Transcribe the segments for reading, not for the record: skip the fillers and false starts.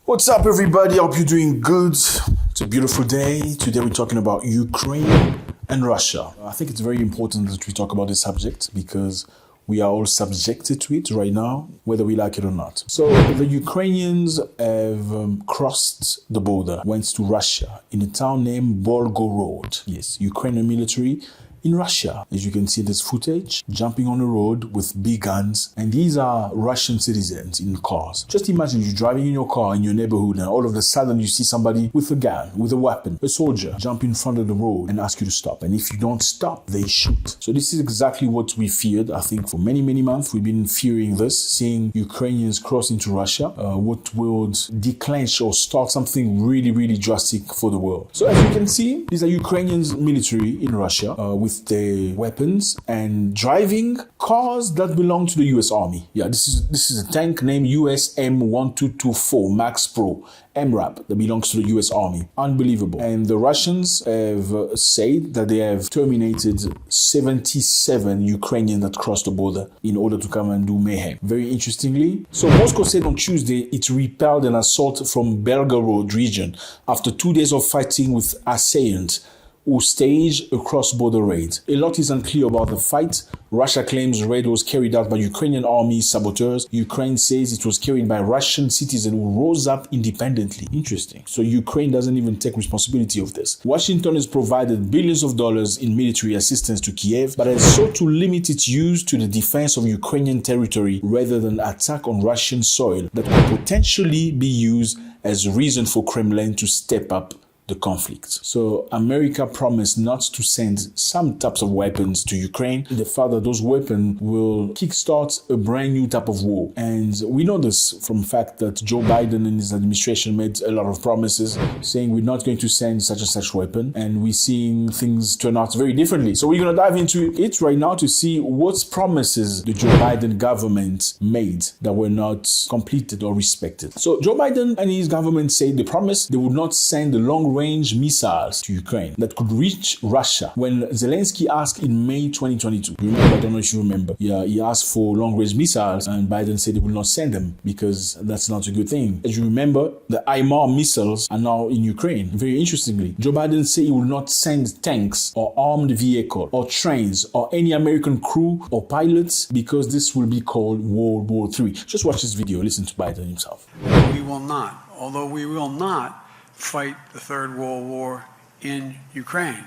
What's up, everybody? Hope you're doing good. It's a beautiful day. Today we're talking about Ukraine and Russia. I think it's very important that we talk about this subject because we are all subjected to it right now, whether we like it or not. So the Ukrainians have crossed the border, went to Russia in a town named Volgorod. Yes, Ukrainian military in Russia. As you can see, there's footage jumping on the road with big guns, and these are Russian citizens in cars. Just imagine you driving in your car in your neighborhood, and all of a sudden you see somebody with a gun, with a weapon, a soldier, jump in front of the road and ask you to stop. And if you don't stop, they shoot. So this is exactly what we feared. I think for many months we've been fearing this, seeing Ukrainians cross into Russia, what would declench or start something really drastic for the world. So as you can see, these are Ukrainians military in Russia with their weapons and driving cars that belong to the US Army. Yeah, this is a tank named US M1224 Max Pro MRAP that belongs to the US Army. Unbelievable. And the Russians have said that they have terminated 77 Ukrainians that crossed the border in order to come and do mayhem. Very interestingly, so Moscow said on Tuesday it repelled an assault from Belgorod region after 2 days of fighting with assailants who staged a cross-border raid. A lot is unclear about the fight. Russia claims the raid was carried out by Ukrainian army saboteurs. Ukraine says it was carried by Russian citizens who rose up independently. Interesting. So Ukraine doesn't even take responsibility of this. Washington has provided billions of dollars in military assistance to Kiev, but has sought to limit its use to the defense of Ukrainian territory rather than attack on Russian soil that could potentially be used as a reason for Kremlin to step up the conflict. So America promised not to send some types of weapons to Ukraine. The fact that those weapons will kickstart a brand new type of war. And we know this from the fact that Joe Biden and his administration made a lot of promises saying we're not going to send such and such weapon. And we're seeing things turn out very differently. So we're going to dive into it right now to see what promises the Joe Biden government made that were not completed or respected. So Joe Biden and his government said they promised they would not send the long-range missiles to Ukraine that could reach Russia. When Zelensky asked in May 2022, remember, I don't know if you remember, he asked for long-range missiles and Biden said he will not send them because that's not a good thing. As you remember, the HIMARS missiles are now in Ukraine. Very interestingly, Joe Biden said he will not send tanks or armed vehicles or trains or any American crew or pilots because this will be called World War III. Just watch this video, listen to Biden himself. We will not, although we will not fight the Third World War in Ukraine.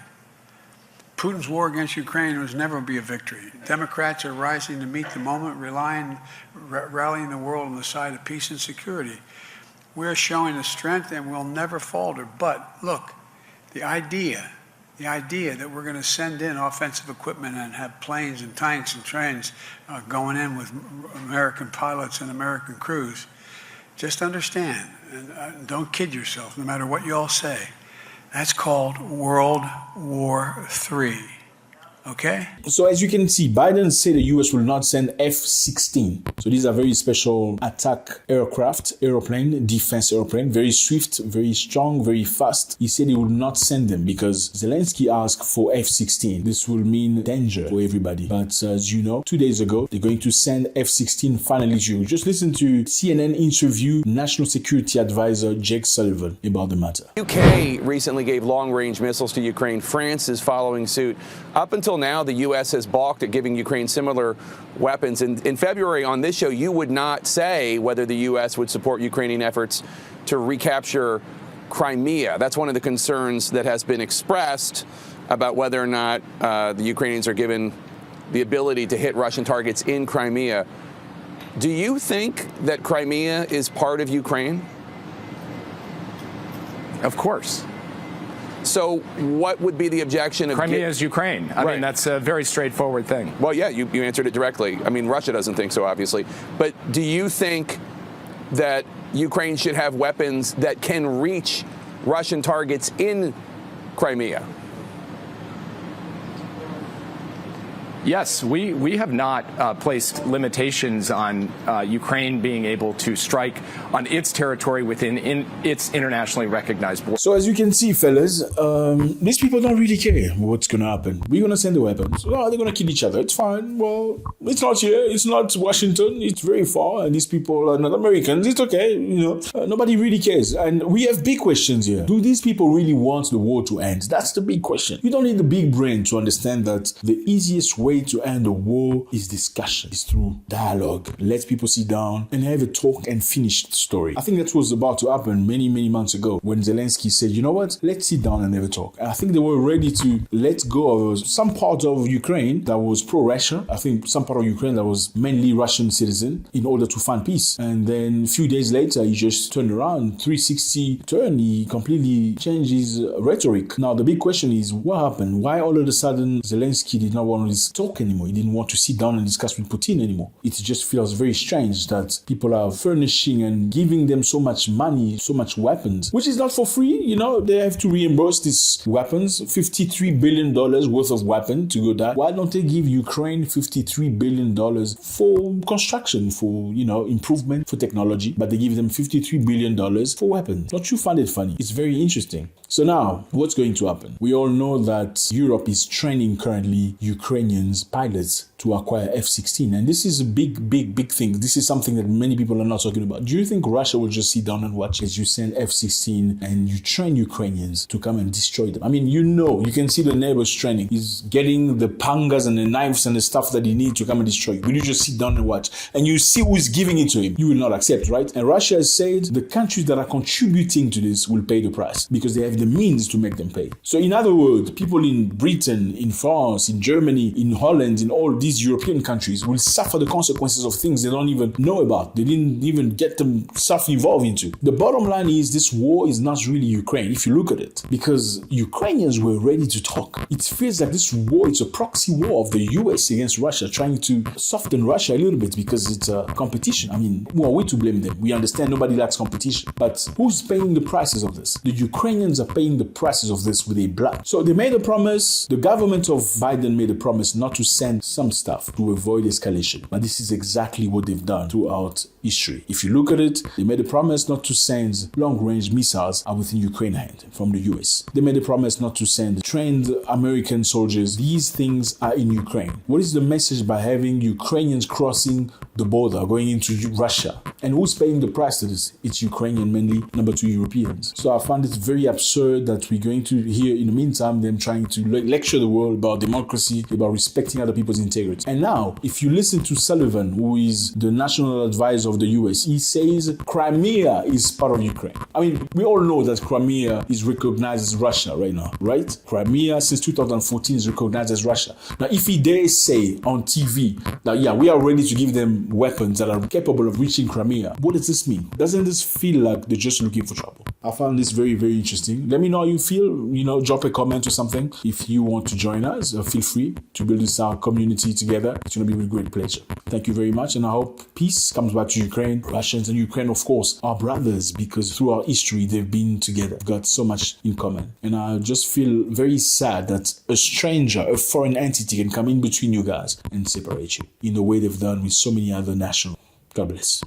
Putin's war against Ukraine was never be a victory. Democrats are rising to meet the moment, rallying the world on the side of peace and security. We're showing the strength and we'll never falter. But look, the idea that we're going to send in offensive equipment and have planes and tanks and trains going in with American pilots and American crews, just understand, and don't kid yourself, no matter what you all say, that's called World War III. Okay? So as you can see, Biden said the US will not send F-16. So these are very special attack airplane, defense airplane, very swift, very strong, very fast. He said he will not send them because Zelensky asked for F-16. This will mean danger for everybody. But as you know, 2 days ago, they're going to send F-16 finally to you. Just listen to CNN interview National Security Advisor Jake Sullivan about the matter. UK recently gave long-range missiles to Ukraine. France is following suit. Up until now, the U.S. has balked at giving Ukraine similar weapons. In February on this show, you would not say whether the U.S. would support Ukrainian efforts to recapture Crimea. That's one of the concerns that has been expressed about whether or not the Ukrainians are given the ability to hit Russian targets in Crimea. Do you think that Crimea is part of Ukraine? Of course. So what would be the objection of Crimea is Ukraine. I mean, that's a very straightforward thing. Well, yeah, you answered it directly. I mean, Russia doesn't think so, obviously. But do you think that Ukraine should have weapons that can reach Russian targets in Crimea? Yes, we have not placed limitations on Ukraine being able to strike on its territory within its internationally recognized borders. So as you can see, fellas, these people don't really care what's going to happen. We're going to send the weapons. Oh, they're going to kill each other. It's fine. Well, it's not here. It's not Washington. It's very far. And these people are not Americans. It's okay. Nobody really cares. And we have big questions here. Do these people really want the war to end? That's the big question. You don't need the big brain to understand that the easiest way to end a war is discussion. It's through dialogue. Let people sit down and have a talk and finish the story. I think that was about to happen many, many months ago when Zelensky said, you know what? Let's sit down and have a talk. I think they were ready to let go of some part of Ukraine that was pro-Russia. I think some part of Ukraine that was mainly Russian citizen in order to find peace. And then a few days later, he just turned around, 360 turn. He completely changed his rhetoric. Now, the big question is, what happened? Why all of a sudden Zelensky did not want to talk anymore? He didn't want to sit down and discuss with Putin anymore. It just feels very strange that people are furnishing and giving them so much money, so much weapons, which is not for free. They have to reimburse these weapons, $53 billion worth of weapons to go that. Why don't they give Ukraine $53 billion for construction, for, improvement, for technology, but they give them $53 billion for weapons? Don't you find it funny? It's very interesting. So now, what's going to happen? We all know that Europe is training currently Ukrainians pilots to acquire F-16. And this is a big, big, big thing. This is something that many people are not talking about. Do you think Russia will just sit down and watch as you send F-16 and you train Ukrainians to come and destroy them? I mean, you can see the neighbors training. He's getting the pangas and the knives and the stuff that he needs to come and destroy you. Will you just sit down and watch? And you see who's giving it to him. You will not accept, right? And Russia has said the countries that are contributing to this will pay the price because they have the means to make them pay. So in other words, people in Britain, in France, in Germany, in Holland, in all these European countries will suffer the consequences of things they don't even know about. They didn't even get themselves involved into. The bottom line is this war is not really Ukraine, if you look at it, because Ukrainians were ready to talk. It feels like this war, it's a proxy war of the US against Russia, trying to soften Russia a little bit because it's a competition. I mean, who are we to blame them? We understand nobody likes competition. But who's paying the prices of this? The Ukrainians are paying the prices of this with their blood. So they made a promise. The government of Biden made a promise not to send some stuff to avoid escalation. But this is exactly what they've done throughout history. If you look at it, they made a promise not to send long-range missiles within Ukraine hand from the US. They made a promise not to send trained American soldiers. These things are in Ukraine. What is the message by having Ukrainians crossing the border, going into Russia? And who's paying the price to this? It's Ukrainian mainly, number two, Europeans. So I find it very absurd that we're going to hear in the meantime them trying to lecture the world about democracy, about respecting other people's integrity. And now, if you listen to Sullivan, who is the national advisor of the US, he says Crimea is part of Ukraine. I mean, we all know that Crimea is recognized as Russia right now, right? Crimea since 2014 is recognized as Russia. Now, if he dare say on TV that, yeah, we are ready to give them weapons that are capable of reaching Crimea, what does this mean? Doesn't this feel like they're just looking for trouble? I found this very, very interesting. Let me know how you feel. Drop a comment or something. If you want to join us, feel free to build this our community together. It's going to be with great pleasure. Thank you very much. And I hope peace comes back to Ukraine. Russians and Ukraine, of course, are brothers because throughout history, they've been together. They've got so much in common. And I just feel very sad that a stranger, a foreign entity can come in between you guys and separate you in the way they've done with so many other nationals. God bless.